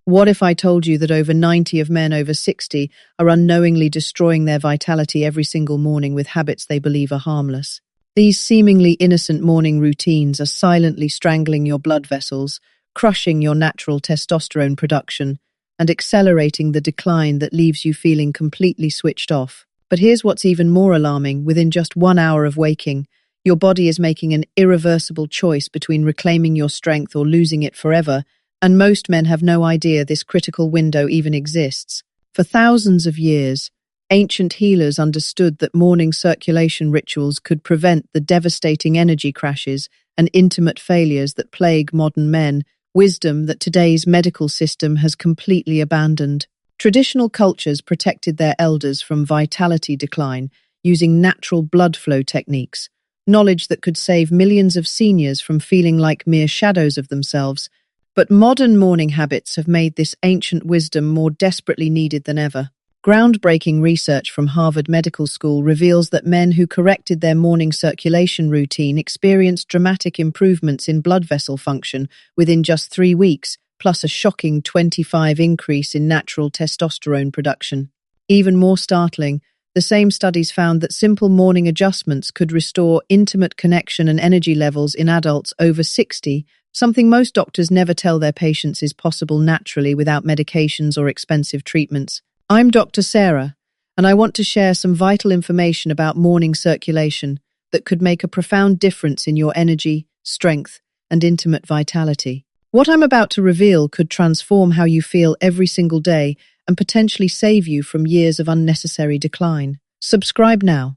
What if I told you that over 90 of men over 60 are unknowingly destroying their vitality every single morning with habits they believe are harmless? These seemingly innocent morning routines are silently strangling your blood vessels, crushing your natural testosterone production, and accelerating the decline that leaves you feeling completely switched off. But here's what's even more alarming. Within just 1 hour of waking, your body is making an irreversible choice between reclaiming your strength or losing it forever, and most men have no idea this critical window even exists. For thousands of years, ancient healers understood that morning circulation rituals could prevent the devastating energy crashes and intimate failures that plague modern men, wisdom that today's medical system has completely abandoned. Traditional cultures protected their elders from vitality decline using natural blood flow techniques, knowledge that could save millions of seniors from feeling like mere shadows of themselves. But modern morning habits have made this ancient wisdom more desperately needed than ever. Groundbreaking research from Harvard Medical School reveals that men who corrected their morning circulation routine experienced dramatic improvements in blood vessel function within just 3 weeks, plus a shocking 25% increase in natural testosterone production. Even more startling, the same studies found that simple morning adjustments could restore intimate connection and energy levels in adults over 60, something most doctors never tell their patients is possible naturally without medications or expensive treatments. I'm Dr. Sarah, and I want to share some vital information about morning circulation that could make a profound difference in your energy, strength, and intimate vitality. What I'm about to reveal could transform how you feel every single day and potentially save you from years of unnecessary decline. Subscribe now,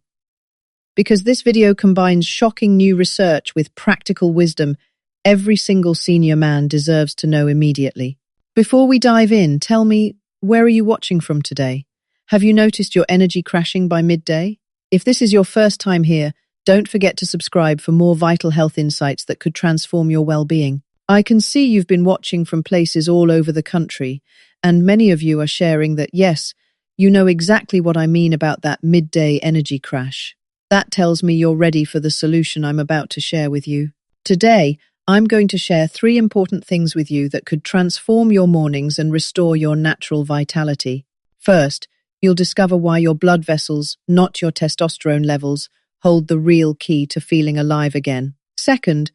because this video combines shocking new research with practical wisdom every single senior man deserves to know immediately. Before we dive in, tell me, where are you watching from today? Have you noticed your energy crashing by midday? If this is your first time here, don't forget to subscribe for more vital health insights that could transform your well-being. I can see you've been watching from places all over the country, and many of you are sharing that, yes, you know exactly what I mean about that midday energy crash. That tells me you're ready for the solution I'm about to share with you. Today, I'm going to share 3 important things with you that could transform your mornings and restore your natural vitality. First, you'll discover why your blood vessels, not your testosterone levels, hold the real key to feeling alive again. Second,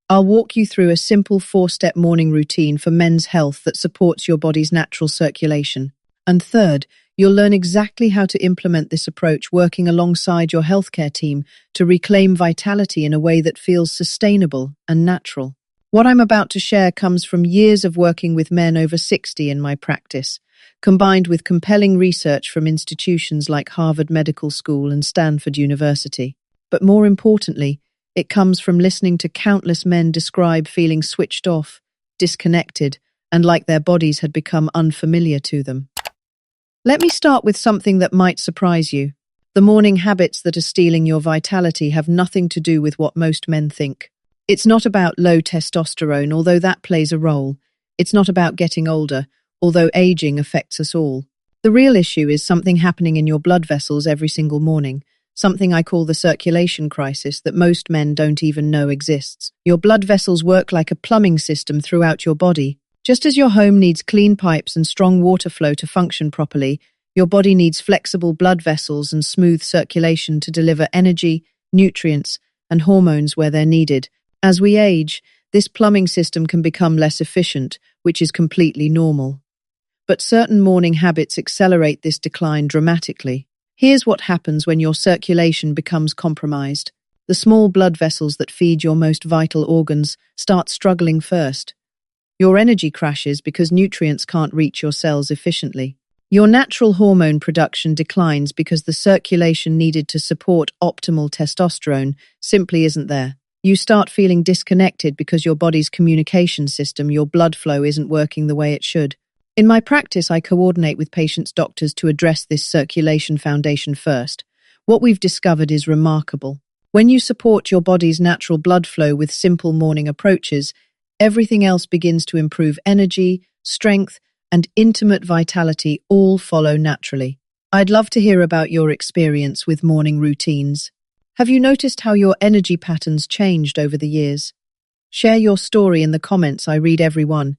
I'll walk you through a simple 4-step morning routine for men's health that supports your body's natural circulation. And third, you'll learn exactly how to implement this approach working alongside your healthcare team to reclaim vitality in a way that feels sustainable and natural. What I'm about to share comes from years of working with men over 60 in my practice, combined with compelling research from institutions like Harvard Medical School and Stanford University. But more importantly, it comes from listening to countless men describe feeling switched off, disconnected, and like their bodies had become unfamiliar to them. Let me start with something that might surprise you. The morning habits that are stealing your vitality have nothing to do with what most men think. It's not about low testosterone, although that plays a role. It's not about getting older, although aging affects us all. The real issue is something happening in your blood vessels every single morning, something I call the circulation crisis that most men don't even know exists. Your blood vessels work like a plumbing system throughout your body. Just as your home needs clean pipes and strong water flow to function properly, your body needs flexible blood vessels and smooth circulation to deliver energy, nutrients, and hormones where they're needed. As we age, this plumbing system can become less efficient, which is completely normal. But certain morning habits accelerate this decline dramatically. Here's what happens when your circulation becomes compromised. The small blood vessels that feed your most vital organs start struggling first. Your energy crashes because nutrients can't reach your cells efficiently. Your natural hormone production declines because the circulation needed to support optimal testosterone simply isn't there. You start feeling disconnected because your body's communication system, your blood flow, isn't working the way it should. In my practice, I coordinate with patients' doctors to address this circulation foundation first. What we've discovered is remarkable. When you support your body's natural blood flow with simple morning approaches, everything else begins to improve. Energy, strength, and intimate vitality all follow naturally. I'd love to hear about your experience with morning routines. Have you noticed how your energy patterns changed over the years? Share your story in the comments. I read every one,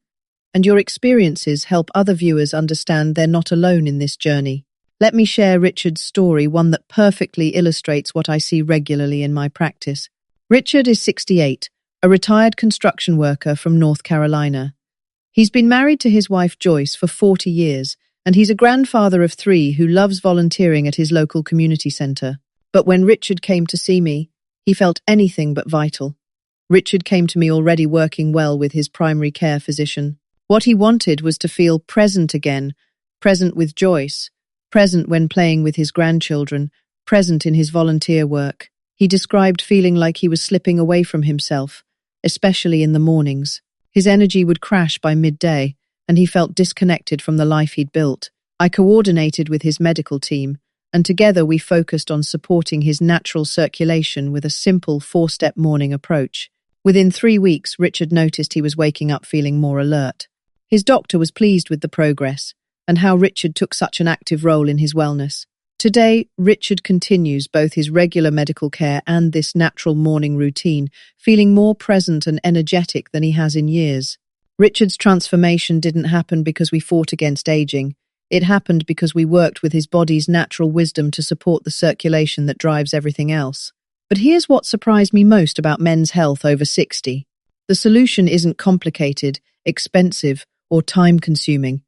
and your experiences help other viewers understand they're not alone in this journey. Let me share Richard's story, one that perfectly illustrates what I see regularly in my practice. Richard is 68, a retired construction worker from North Carolina. He's been married to his wife Joyce for 40 years, and he's a grandfather of 3 who loves volunteering at his local community center. But when Richard came to see me, he felt anything but vital. Richard came to me already working well with his primary care physician. What he wanted was to feel present again, present with Joyce, present when playing with his grandchildren, present in his volunteer work. He described feeling like he was slipping away from himself, especially in the mornings. His energy would crash by midday, and he felt disconnected from the life he'd built. I coordinated with his medical team, and together we focused on supporting his natural circulation with a simple 4-step morning approach. Within 3 weeks, Richard noticed he was waking up feeling more alert. His doctor was pleased with the progress and how Richard took such an active role in his wellness. Today, Richard continues both his regular medical care and this natural morning routine, feeling more present and energetic than he has in years. Richard's transformation didn't happen because we fought against aging. It happened because we worked with his body's natural wisdom to support the circulation that drives everything else. But here's what surprised me most about men's health over 60. The solution isn't complicated, expensive, or time-consuming.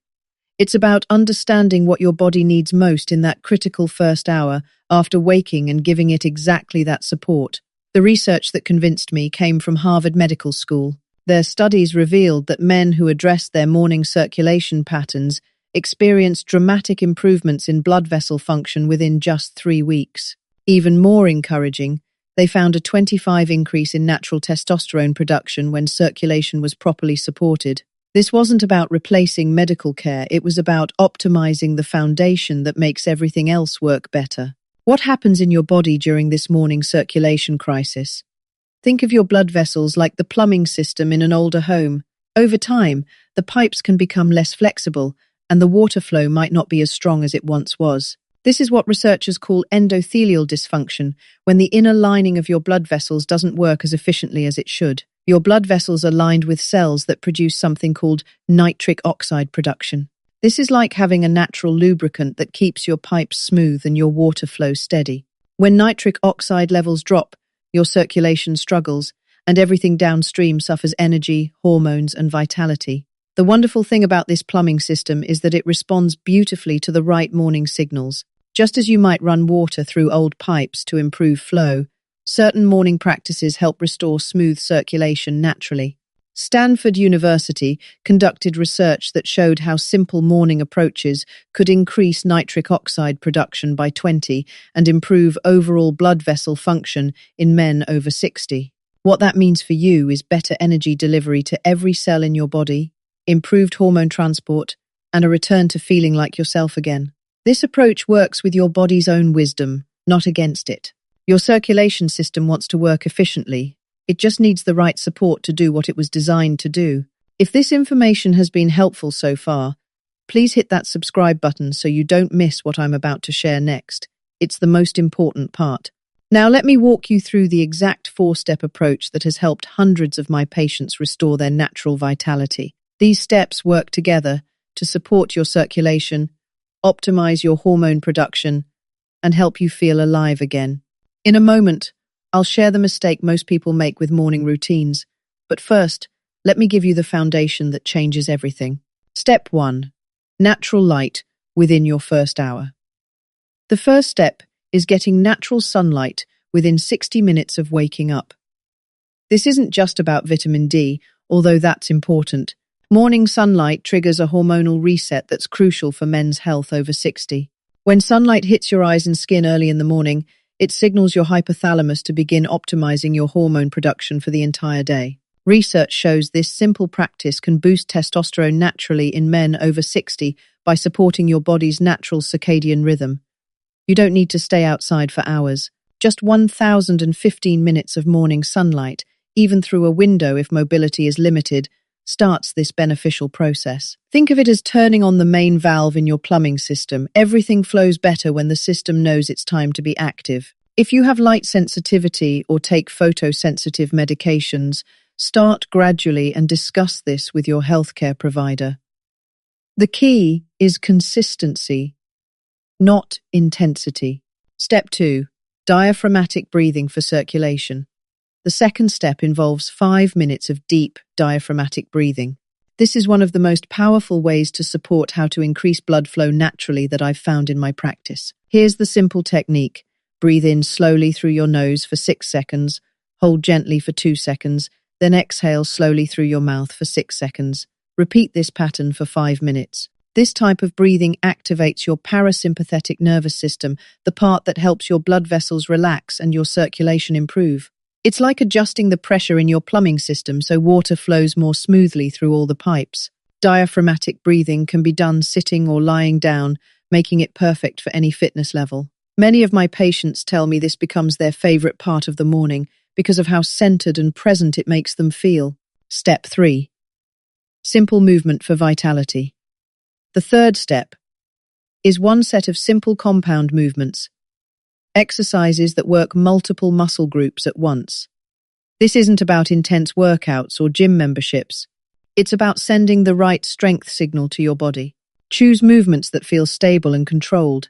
It's about understanding what your body needs most in that critical first hour after waking and giving it exactly that support. The research that convinced me came from Harvard Medical School. Their studies revealed that men who addressed their morning circulation patterns experienced dramatic improvements in blood vessel function within just 3 weeks. Even more encouraging, they found a 25% increase in natural testosterone production when circulation was properly supported. This wasn't about replacing medical care, it was about optimizing the foundation that makes everything else work better. What happens in your body during this morning circulation crisis? Think of your blood vessels like the plumbing system in an older home. Over time, the pipes can become less flexible, and the water flow might not be as strong as it once was. This is what researchers call endothelial dysfunction, when the inner lining of your blood vessels doesn't work as efficiently as it should. Your blood vessels are lined with cells that produce something called nitric oxide production. This is like having a natural lubricant that keeps your pipes smooth and your water flow steady. When nitric oxide levels drop, your circulation struggles, and everything downstream suffers energy, hormones, and vitality. The wonderful thing about this plumbing system is that it responds beautifully to the right morning signals. Just as you might run water through old pipes to improve flow, certain morning practices help restore smooth circulation naturally. Stanford University conducted research that showed how simple morning approaches could increase nitric oxide production by 20 and improve overall blood vessel function in men over 60. What that means for you is better energy delivery to every cell in your body, improved hormone transport, and a return to feeling like yourself again. This approach works with your body's own wisdom, not against it. Your circulation system wants to work efficiently. It just needs the right support to do what it was designed to do. If this information has been helpful so far, please hit that subscribe button so you don't miss what I'm about to share next. It's the most important part. Now let me walk you through the exact 4-step approach that has helped hundreds of my patients restore their natural vitality. These steps work together to support your circulation, optimize your hormone production, and help you feel alive again. In a moment, I'll share the mistake most people make with morning routines. But first, let me give you the foundation that changes everything. Step 1. Natural light within your first hour. The first step is getting natural sunlight within 60 minutes of waking up. This isn't just about vitamin D, although that's important. Morning sunlight triggers a hormonal reset that's crucial for men's health over 60. When sunlight hits your eyes and skin early in the morning, it signals your hypothalamus to begin optimizing your hormone production for the entire day. Research shows this simple practice can boost testosterone naturally in men over 60 by supporting your body's natural circadian rhythm. You don't need to stay outside for hours. Just 1,015 minutes of morning sunlight, even through a window if mobility is limited, starts this beneficial process. Think of it as turning on the main valve in your plumbing system. Everything flows better when the system knows it's time to be active. If you have light sensitivity or take photosensitive medications, Start gradually and discuss this with your healthcare provider. The key is consistency, not intensity. Step 2. Diaphragmatic breathing for circulation. The second step involves 5 minutes of deep diaphragmatic breathing. This is one of the most powerful ways to support how to increase blood flow naturally that I've found in my practice. Here's the simple technique. Breathe in slowly through your nose for 6 seconds, hold gently for 2 seconds, then exhale slowly through your mouth for 6 seconds. Repeat this pattern for 5 minutes. This type of breathing activates your parasympathetic nervous system, the part that helps your blood vessels relax and your circulation improve. It's like adjusting the pressure in your plumbing system so water flows more smoothly through all the pipes. Diaphragmatic breathing can be done sitting or lying down, making it perfect for any fitness level. Many of my patients tell me this becomes their favorite part of the morning because of how centered and present it makes them feel. Step 3. Simple movement for vitality. The third step is one set of simple compound movements, exercises that work multiple muscle groups at once. This isn't about intense workouts or gym memberships. It's about sending the right strength signal to your body. Choose movements that feel stable and controlled.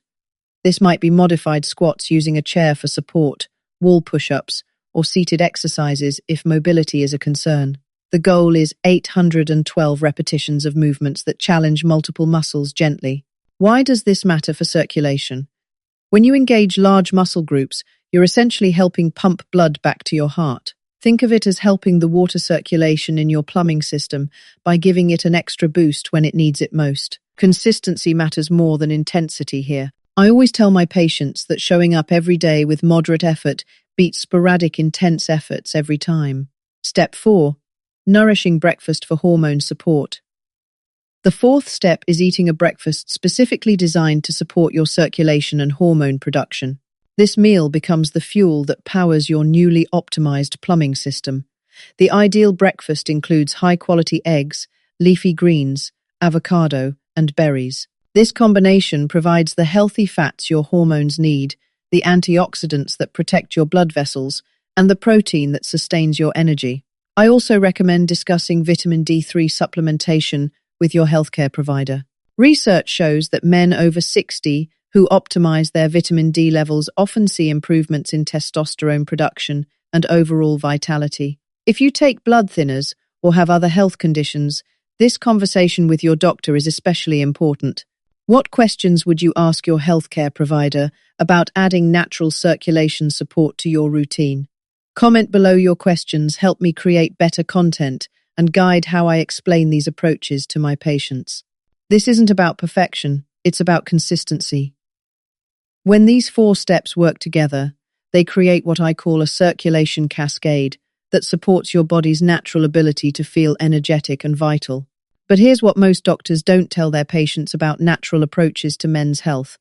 This might be modified squats using a chair for support, wall push-ups, or seated exercises if mobility is a concern. The goal is 812 repetitions of movements that challenge multiple muscles gently. Why does this matter for circulation? When you engage large muscle groups, you're essentially helping pump blood back to your heart. Think of it as helping the water circulation in your plumbing system by giving it an extra boost when it needs it most. Consistency matters more than intensity here. I always tell my patients that showing up every day with moderate effort beats sporadic intense efforts every time. Step 4. Nourishing breakfast for hormone support. The fourth step is eating a breakfast specifically designed to support your circulation and hormone production. This meal becomes the fuel that powers your newly optimized plumbing system. The ideal breakfast includes high-quality eggs, leafy greens, avocado, and berries. This combination provides the healthy fats your hormones need, the antioxidants that protect your blood vessels, and the protein that sustains your energy. I also recommend discussing vitamin D3 supplementation with your healthcare provider. Research shows that men over 60 who optimize their vitamin D levels often see improvements in testosterone production and overall vitality. If you take blood thinners or have other health conditions, this conversation with your doctor is especially important. What questions would you ask your healthcare provider about adding natural circulation support to your routine? Comment below your questions, help me create better content and guide how I explain these approaches to my patients. This isn't about perfection, it's about consistency. When these 4 steps work together, they create what I call a circulation cascade that supports your body's natural ability to feel energetic and vital. But here's what most doctors don't tell their patients about natural approaches to men's health.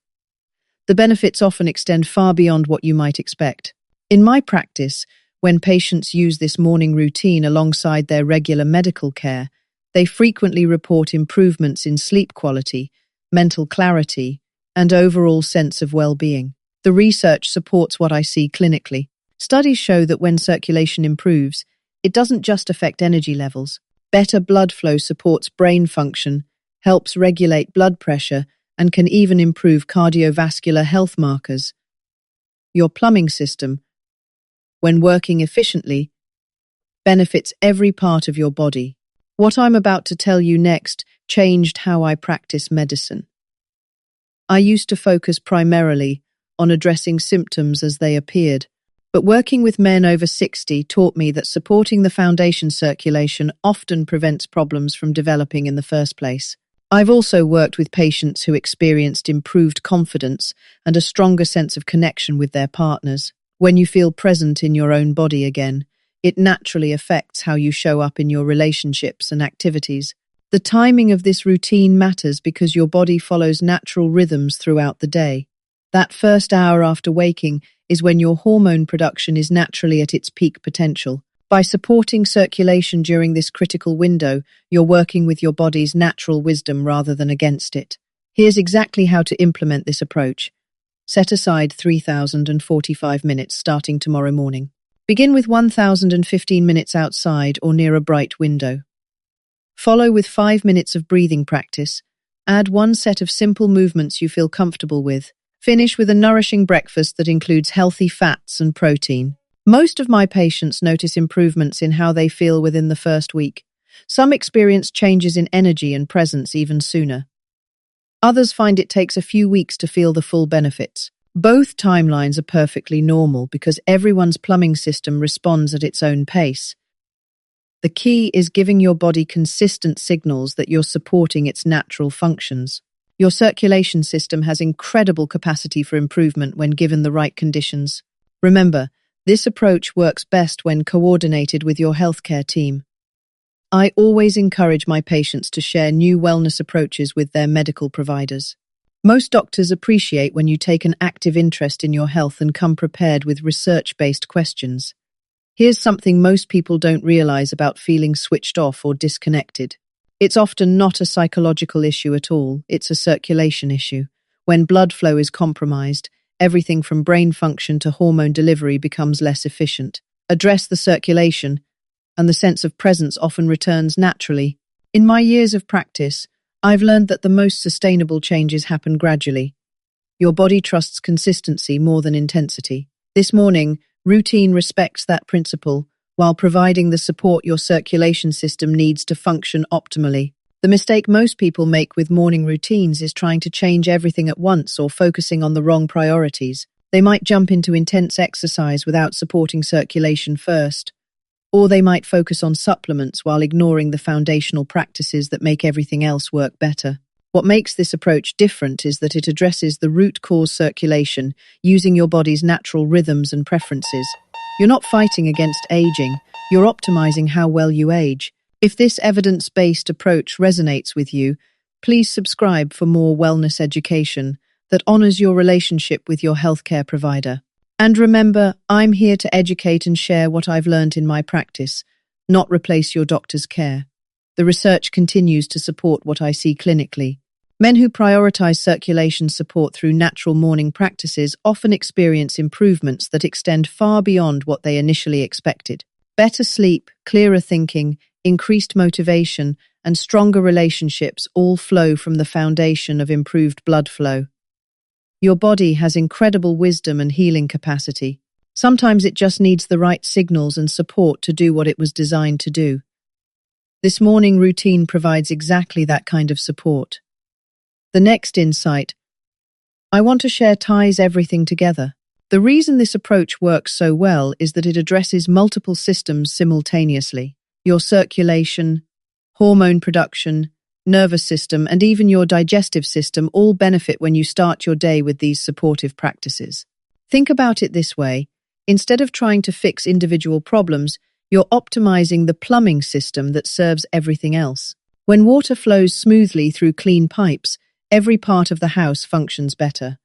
The benefits often extend far beyond what you might expect. In my practice, when patients use this morning routine alongside their regular medical care, they frequently report improvements in sleep quality, mental clarity, and overall sense of well-being. The research supports what I see clinically. Studies show that when circulation improves, it doesn't just affect energy levels. Better blood flow supports brain function, helps regulate blood pressure, and can even improve cardiovascular health markers. Your plumbing system, when working efficiently, benefits every part of your body. What I'm about to tell you next changed how I practice medicine. I used to focus primarily on addressing symptoms as they appeared, but working with men over 60 taught me that supporting the foundation circulation often prevents problems from developing in the first place. I've also worked with patients who experienced improved confidence and a stronger sense of connection with their partners. When you feel present in your own body again, it naturally affects how you show up in your relationships and activities. The timing of this routine matters because your body follows natural rhythms throughout the day. That first hour after waking is when your hormone production is naturally at its peak potential. By supporting circulation during this critical window, you're working with your body's natural wisdom rather than against it. Here's exactly how to implement this approach. Set aside 3,045 minutes starting tomorrow morning. Begin with 1,015 minutes outside or near a bright window. Follow with 5 minutes of breathing practice. Add one set of simple movements you feel comfortable with. Finish with a nourishing breakfast that includes healthy fats and protein. Most of my patients notice improvements in how they feel within the first week. Some experience changes in energy and presence even sooner. Others find it takes a few weeks to feel the full benefits. Both timelines are perfectly normal because everyone's plumbing system responds at its own pace. The key is giving your body consistent signals that you're supporting its natural functions. Your circulation system has incredible capacity for improvement when given the right conditions. Remember, this approach works best when coordinated with your healthcare team. I always encourage my patients to share new wellness approaches with their medical providers. Most doctors appreciate when you take an active interest in your health and come prepared with research-based questions. Here's something most people don't realize about feeling switched off or disconnected. It's often not a psychological issue at all, it's a circulation issue. When blood flow is compromised, everything from brain function to hormone delivery becomes less efficient. Address the circulation, and the sense of presence often returns naturally. In my years of practice, I've learned that the most sustainable changes happen gradually. Your body trusts consistency more than intensity. This morning, routine respects that principle, while providing the support your circulation system needs to function optimally. The mistake most people make with morning routines is trying to change everything at once or focusing on the wrong priorities. They might jump into intense exercise without supporting circulation first, or they might focus on supplements while ignoring the foundational practices that make everything else work better. What makes this approach different is that it addresses the root cause circulation, using your body's natural rhythms and preferences. You're not fighting against aging, you're optimizing how well you age. If this evidence-based approach resonates with you, please subscribe for more wellness education that honors your relationship with your healthcare provider. And remember, I'm here to educate and share what I've learned in my practice, not replace your doctor's care. The research continues to support what I see clinically. Men who prioritize circulation support through natural morning practices often experience improvements that extend far beyond what they initially expected. Better sleep, clearer thinking, increased motivation, and stronger relationships all flow from the foundation of improved blood flow. Your body has incredible wisdom and healing capacity. Sometimes it just needs the right signals and support to do what it was designed to do. This morning routine provides exactly that kind of support. The next insight I want to share ties everything together. The reason this approach works so well is that it addresses multiple systems simultaneously. Your circulation, hormone production, nervous system, and even your digestive system all benefit when you start your day with these supportive practices. Think about it this way. Instead of trying to fix individual problems, you're optimizing the plumbing system that serves everything else. When water flows smoothly through clean pipes, every part of the house functions better.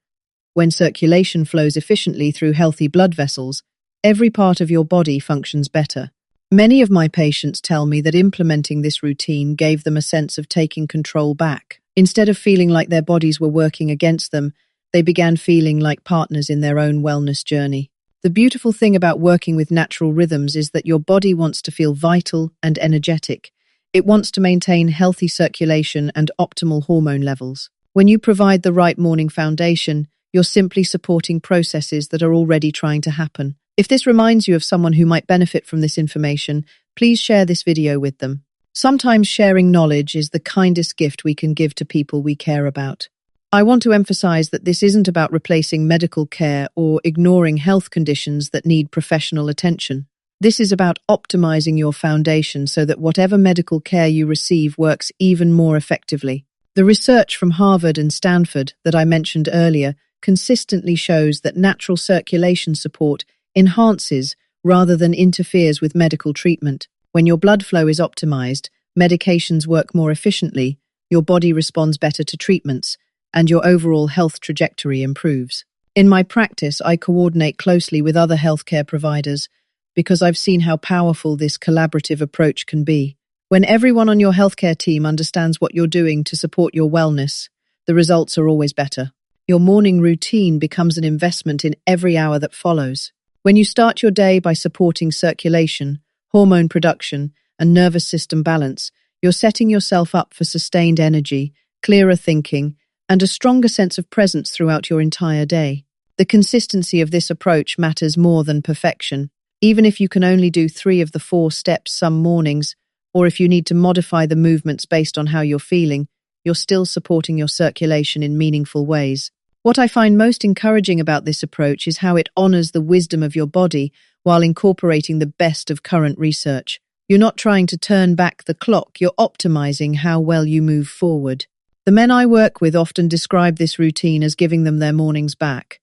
When circulation flows efficiently through healthy blood vessels, every part of your body functions better. Many of my patients tell me that implementing this routine gave them a sense of taking control back. Instead of feeling like their bodies were working against them, they began feeling like partners in their own wellness journey. The beautiful thing about working with natural rhythms is that your body wants to feel vital and energetic. It wants to maintain healthy circulation and optimal hormone levels. When you provide the right morning foundation, you're simply supporting processes that are already trying to happen. If this reminds you of someone who might benefit from this information, please share this video with them. Sometimes sharing knowledge is the kindest gift we can give to people we care about. I want to emphasize that this isn't about replacing medical care or ignoring health conditions that need professional attention. This is about optimizing your foundation so that whatever medical care you receive works even more effectively. The research from Harvard and Stanford that I mentioned earlier consistently shows that natural circulation support enhances rather than interferes with medical treatment. When your blood flow is optimized, medications work more efficiently, your body responds better to treatments, and your overall health trajectory improves. In my practice, I coordinate closely with other healthcare providers because I've seen how powerful this collaborative approach can be. When everyone on your healthcare team understands what you're doing to support your wellness, the results are always better. Your morning routine becomes an investment in every hour that follows. When you start your day by supporting circulation, hormone production, and nervous system balance, you're setting yourself up for sustained energy, clearer thinking, and a stronger sense of presence throughout your entire day. The consistency of this approach matters more than perfection. Even if you can only do 3 of the 4 steps some mornings, or if you need to modify the movements based on how you're feeling, you're still supporting your circulation in meaningful ways. What I find most encouraging about this approach is how it honors the wisdom of your body while incorporating the best of current research. You're not trying to turn back the clock, you're optimizing how well you move forward. The men I work with often describe this routine as giving them their mornings back.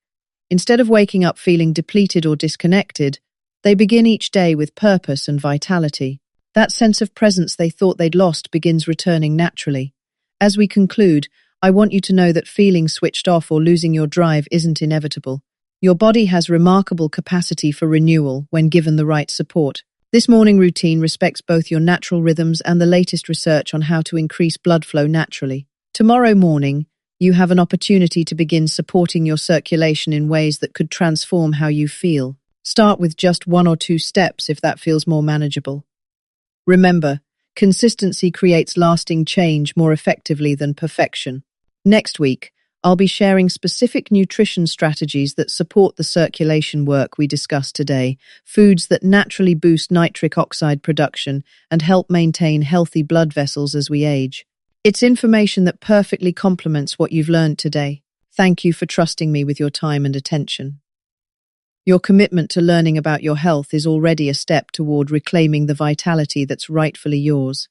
Instead of waking up feeling depleted or disconnected, they begin each day with purpose and vitality. That sense of presence they thought they'd lost begins returning naturally. As we conclude, I want you to know that feeling switched off or losing your drive isn't inevitable. Your body has remarkable capacity for renewal when given the right support. This morning routine respects both your natural rhythms and the latest research on how to increase blood flow naturally. Tomorrow morning, you have an opportunity to begin supporting your circulation in ways that could transform how you feel. Start with just 1 or 2 steps if that feels more manageable. Remember, consistency creates lasting change more effectively than perfection. Next week, I'll be sharing specific nutrition strategies that support the circulation work we discussed today, foods that naturally boost nitric oxide production and help maintain healthy blood vessels as we age. It's information that perfectly complements what you've learned today. Thank you for trusting me with your time and attention. Your commitment to learning about your health is already a step toward reclaiming the vitality that's rightfully yours.